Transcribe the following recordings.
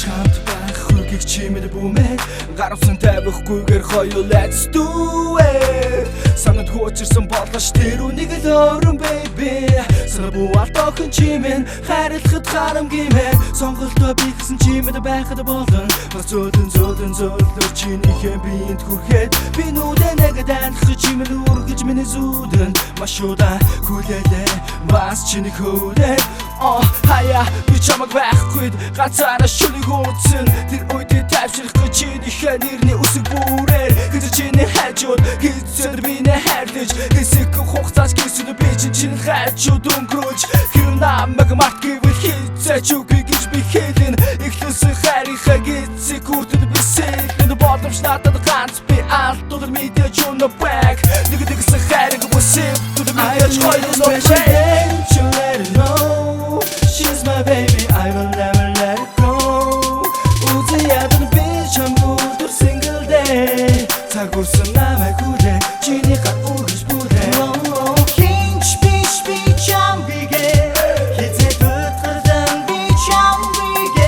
Чамд байхгүй чимэд бүүмээ гаравсан тавихгүйгээр хоёул let's do it. Санад хуучирсан болооч тэр үнийг л өөрөн baby. Санабуал тохон чимэн хайрлахад харамгимээ. Сонголтоо би гэсэн чимэд байхад болон бас зөөлөн чинийхээ биед хүрэхэд би нүдэ нэгэ данх чимэн үргэж миний зүудэн маш удаан хүлээлээ бас чиний хөлөө. Хаяа би чамаг байхгүй ганцаараа шүлэг үүсэн тэр үедээ тайвшрах гэж чинийхээ нэрний үсэг бүрээр гэж чиний хайжууд хийцээр минь хайрлаж хэсэг хугацааж гисэн би чиний хайжууд өнгөрөөж хэв намайг март гэвэл хийцээч үгүй гэж би хэлэн ихлэсэн хайрынхаа гизэг хүртэд би сэлэн боломж надад ганц би алдууд мэдээж өнө back нэгдэгсэн хайрыг бүсэв түд мэдээж хоёул нөшөө you let it know she's my baby I will never let it go. 우지야던 비참 구두 single day 사고서 남의 구대 지니까 울고 싶으대 Hinch 비참 비게 기대 붙들던 비참 비게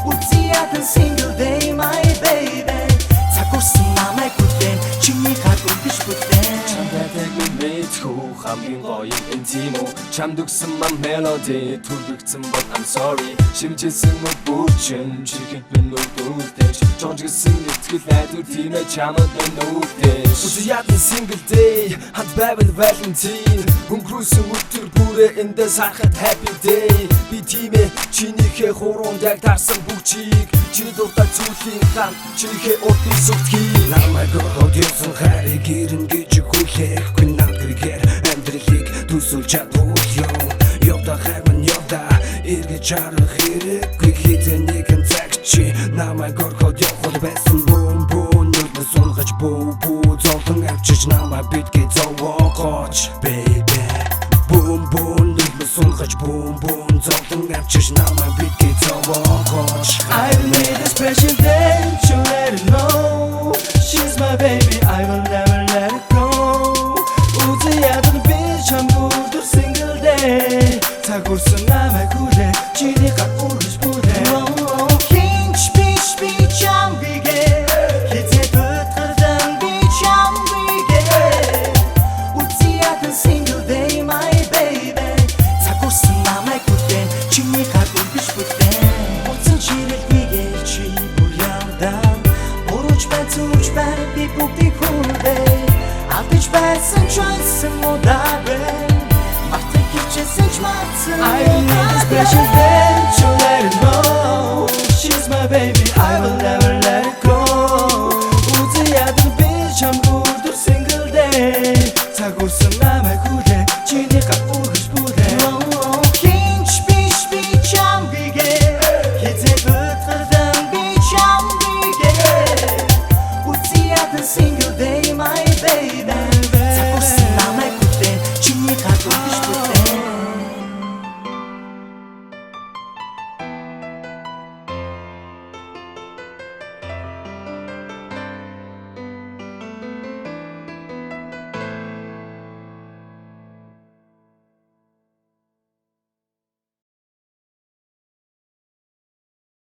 우지야던 single day my baby 사고서 남의 구대 지니까 울고 싶으대 хамгийн гоё интим үү чамд өгсөн мам melody түлхэгцэн бол I'm sorry шимжсэн бүгчин чихэн нүдүүдэж чонжгсэн итгэл найдвар тиймээ чамд нүдэж Үзиядан single day ханд байвал Valentine өнгөрөөсөн өдөр бүрээ эндээс харахад happy day би тиймээ чинийхээ хуруунд яг тарсан бүгчийг чиний дуртай зүйлийн хан чинийхээ урдын сүтгий намайг өдөрсөн хайрыг ирэн гэж хүлээхгүй надгэргээр амьдралыг төсөөлж чадвал явда хайрман явда эргэж харах хэрэггүй хитэн нэгэн цаг чи намайг орхоод явхад байсан бүүн нүдэн сунгаж бүү зовлон авчиж намайг битгий зовоогооч baby бүүн нүдэн сунгаж бүүн зовлон авчиж намайг битгий зовоогооч I need a special day to let it know she's my baby I will never let it go. 우지야던 비참 구두 single day 사고서 남의 구대 지니까 울고 싶으대 Hinch 비참 비게 기대 붙들던 비참 비게 우지야던 single day my baby 사고서 남의 구대 지니까 울고 싶으대 어떤 지를 위해 지불려다 오로지 반투지 반비 복디 후배 Aldrich байсан choice modabe Мартын хичээсэн ч мацсан I need a special day